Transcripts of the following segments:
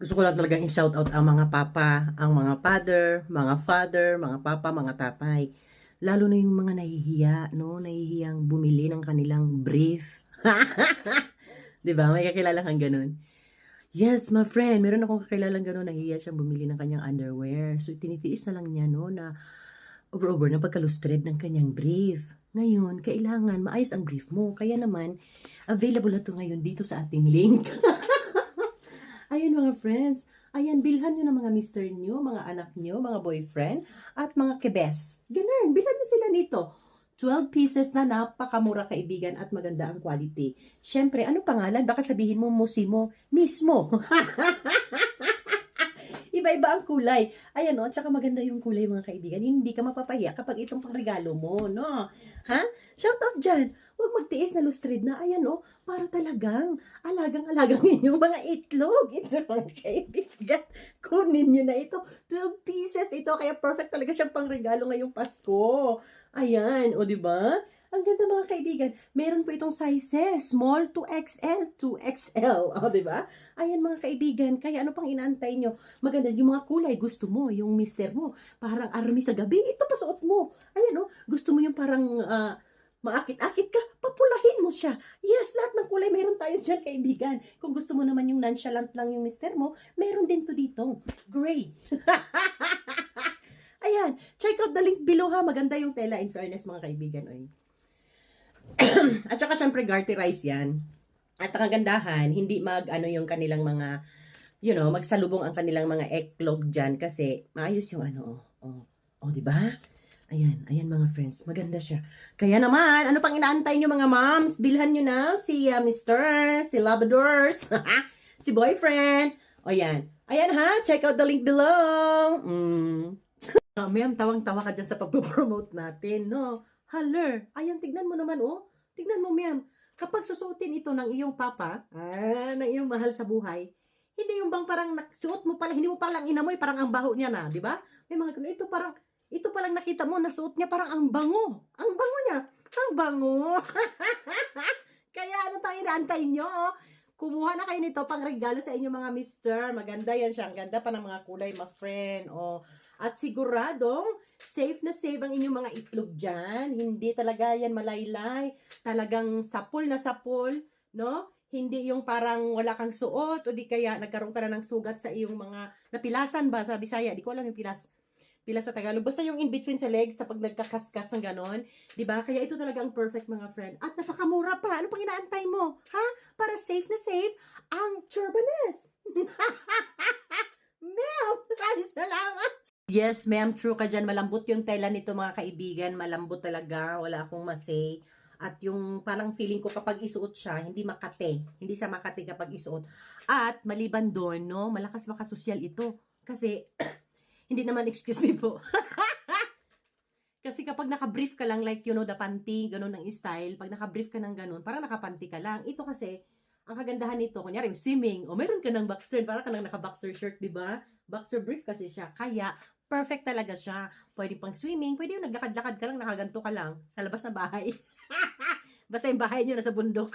Gusto ko lang talagang i-shoutout ang mga papa, ang mga father, mga papa, mga tatay. Lalo na yung mga nahihiya, no? Nahihiyang bumili ng kanilang brief. 'Di ba? May kakilala kang ganun. Yes, my friend, meron akong kakilalang gano'n, nahihiya siyang bumili ng kanyang underwear. So, tinitiis na lang niya, no, na over na pagkalustred ng kanyang brief. Ngayon, kailangan maayos ang brief mo. Kaya naman, available na to ngayon dito sa ating link. Ayan mga friends, ayan, bilhan nyo ng mga mister nyo, mga anak nyo, mga boyfriend, at mga kebes. Ganun, bilhan nyo sila nito. 12 pieces na napakamura kaibigan at maganda ang quality. Siyempre, ano pangalan? Baka sabihin mo, Musimo, mismo. Iba-iba ang kulay. Ayan o, tsaka maganda yung kulay mga kaibigan. Hindi ka mapapahiya kapag itong pangregalo mo, no? Ha? Shoutout dyan. Huwag magtiis na lustrid na. Ayan o, para talagang alagang-alagang inyong mga itlog. Ito mga kaibigan. Kunin nyo na ito. 12 pieces ito. Kaya perfect talaga siyang pangregalo ngayong Pasko. Ayan, o diba? Ang ganda mga kaibigan. Meron po itong sizes, small to XL, to XL. O, diba? Ayan mga kaibigan. Kaya ano pang inaantay nyo? Maganda yung mga kulay. Gusto mo, yung mister mo, parang army sa gabi. Ito pasuot mo. Ayan, o. Gusto mo yung parang maakit-akit ka, papulahin mo siya. Yes, lahat ng kulay meron tayo dyan, kaibigan. Kung gusto mo naman yung nonchalant lang yung mister mo, meron din to dito. Gray. Ayan, check out the link below ha. Maganda yung tela in fairness mga kaibigan. Ay. At saka syempre garterize yan. At ang kagandahan, hindi ano yung kanilang mga, magsalubong ang kanilang mga eklog dyan kasi maayos yung di ba? Ayan mga friends, maganda siya. Kaya naman, ano pang inaantay nyo mga moms? Bilhan nyo na si Mr., si Labradors, si boyfriend. Ayan ha, check out the link below. Ma'am, tawang-tawa ka dyan sa pagpo-promote natin, no? Haler, ayan, tignan mo naman, oh. Tignan mo, ma'am. Kapag susuotin ito ng iyong papa, ng iyong mahal sa buhay, hindi yung bang parang suot mo pala, hindi mo palang inamoy, parang ang baho niya na, di ba? May mga ganun, ito palang nakita mo, nasuot niya parang ang bango. Ang bango niya. Ang bango. Kaya ano tayong inaantay nyo? Kumuha na kayo nito pang regalo sa inyong mga mister. Maganda yan siya. Ang ganda pa ng mga kulay, my friend. Oh. At siguradong safe na safe ang inyong mga itlog dyan. Hindi talaga yan malaylay. Talagang sapol na sapol, no? Hindi yung parang wala kang suot o di kaya nagkaroon ka na ng sugat sa iyong mga napilasan ba sa Bisaya. Di ko alam yung pila sa Tagalog. Basta yung in between sa legs sa pag nagkakaskas ng ganon. Diba? Kaya ito talaga ang perfect mga friend. At napakamura pa. Ano pang inaantay mo? Ha? Para safe na safe ang Turbanes. Ma'am, salamat. Yes, ma'am, true ka dyan. Malambot yung tela nito mga kaibigan. Malambot talaga. Wala akong masay. At yung parang feeling ko kapag isuot siya, hindi makate. Hindi siya makate kapag isuot. At maliban doon, no, malakas makasosyal ito. Kasi, hindi naman excuse me po. Kasi kapag naka-brief ka lang, like, the panty, ganun ang style, pag naka-brief ka ng ganun, parang nakapanty ka lang. Ito kasi, ang kagandahan nito, kunyari, swimming, o meron ka ng boxer, parang ka lang naka-boxer shirt, di ba? Boxer brief kasi siya. Kaya, perfect talaga siya. Pwede pang swimming, pwede yung naglakad-lakad ka lang, nakaganto ka lang, sa labas ng bahay. Basta yung bahay nyo, nasa bundok.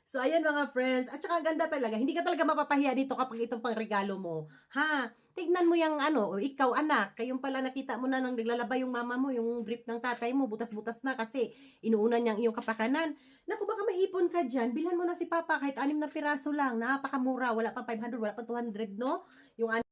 So, ayan mga friends. At saka ganda talaga. Hindi ka talaga mapapahiya dito kapag itong pangregalo mo. Ha? Tignan mo yung o ikaw anak, kayong pala nakita mo na nang naglalaba yung mama mo, yung brief ng tatay mo, butas-butas na kasi inuuna niyang iyong kapakanan. Naku, baka maipon ka dyan. Bilhan mo na si papa kahit 6 na piraso lang. Napakamura. Wala pang 500, wala pang 200, no? Yung